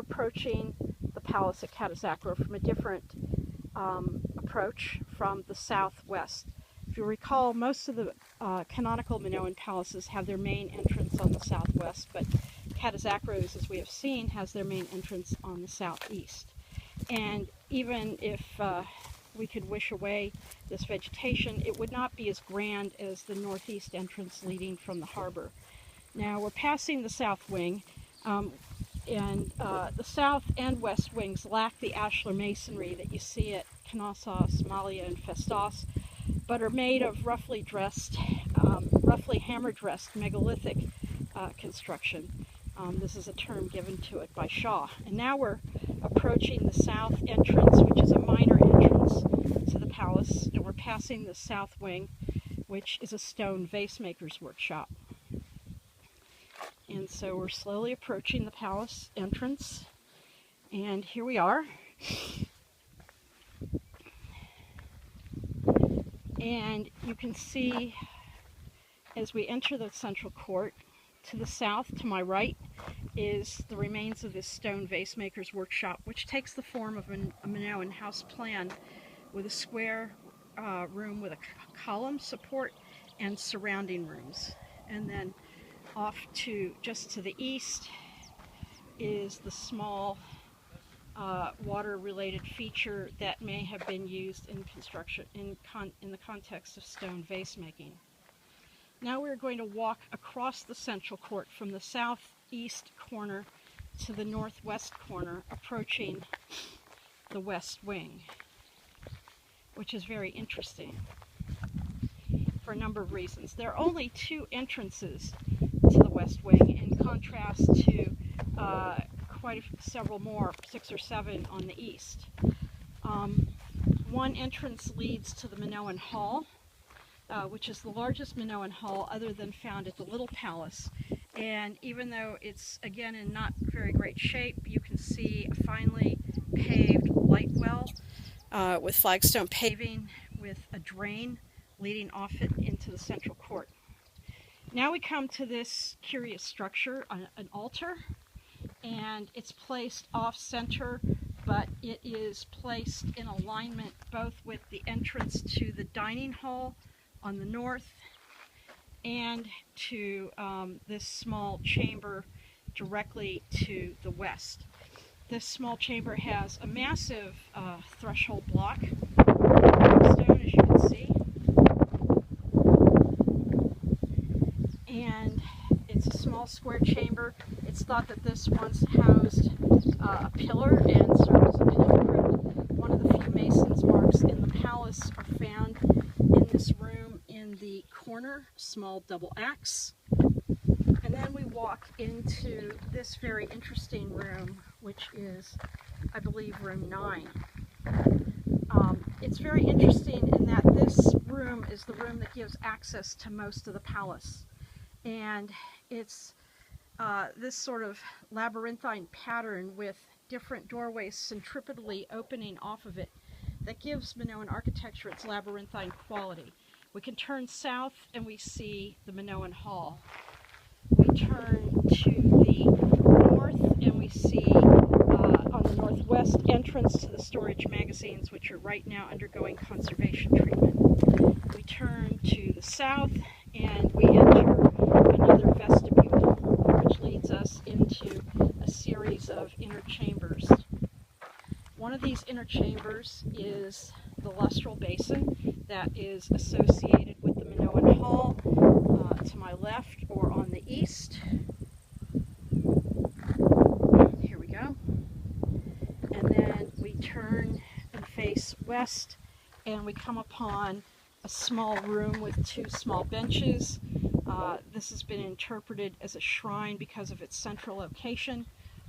approaching the palace at Kato Zakro from a different approach from the southwest. If you recall, most of the canonical Minoan palaces have their main entrance on the southwest, but Kato Zakro's, as we have seen, has their main entrance on the southeast. And even if we could wish away this vegetation, it would not be as grand as the northeast entrance leading from the harbor. Now we're passing the south wing, and the south and west wings lack the ashlar masonry that you see at Knossos, Malia, and Festos, but are made of roughly hammer-dressed megalithic construction. This is a term given to it by Shaw. And now we're approaching the south entrance, which is a minor entrance to the palace, and we're passing the south wing, which is a stone vase maker's workshop. And so we're slowly approaching the palace entrance, and here we are. And you can see, as we enter the central court, to the south, to my right, is the remains of this stone vase maker's workshop, which takes the form of a Minoan house plan with a square room with a column support and surrounding rooms. And then off to just to the east is the small water-related feature that may have been used in construction in the context of stone vase making. Now we're going to walk across the central court from the southeast corner to the northwest corner, approaching the west wing, which is very interesting for a number of reasons. There are only two entrances to the west wing, in contrast to several more, 6 or 7 on the east. One entrance leads to the Minoan Hall, which is the largest Minoan hall other than found at the Little Palace. And even though it's, again, in not very great shape, you can see a finely paved light well with flagstone paving with a drain leading off it into the central court. Now we come to this curious structure, an altar, and it's placed off-center, but it is placed in alignment both with the entrance to the dining hall on the north and to this small chamber directly to the west. This small chamber has a massive threshold block, stone, as you can see, and it's a small square chamber. It's thought that this once housed a pillar and served as a pillar crypt. One of the few mason's marks in the palace are found in this room in the corner, small double axe. And then we walk into this very interesting room, which is, I believe, room 9. It's very interesting in that this room is the room that gives access to most of the palace. And it's this sort of labyrinthine pattern with different doorways centripetally opening off of it that gives Minoan architecture its labyrinthine quality. We can turn south and we see the Minoan Hall. We turn to the north and we see on the northwest entrance to the storage magazines, which are right now undergoing conservation treatment. We turn to the south and we enter another vestibule, which leads us into a series of inner chambers. One of these inner chambers is the lustral basin that is associated with the Minoan Hall to my left or on the east. Here we go. And then we turn and face west and we come upon a small room with 2 small benches. This has been interpreted as a shrine because of its central location.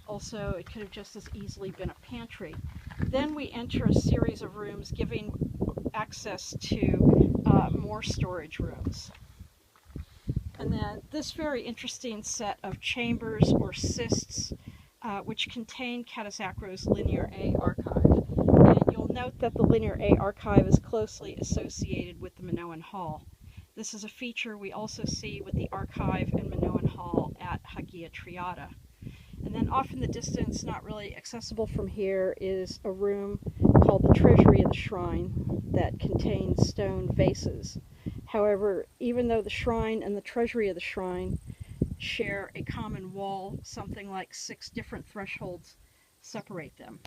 Also, it could have just as easily been a pantry. Then we enter a series of rooms giving access to more storage rooms. And then this very interesting set of chambers or cysts, which contain Kato Zakro's Linear A archive. And you'll note that the Linear A archive is closely associated with the Minoan Hall. This is a feature we also see with the archive and Minoan Hall at Hagia Triada. And then off in the distance, not really accessible from here, is a room called the Treasury of the Shrine that contains stone vases. However, even though the shrine and the Treasury of the Shrine share a common wall, something like 6 different thresholds separate them.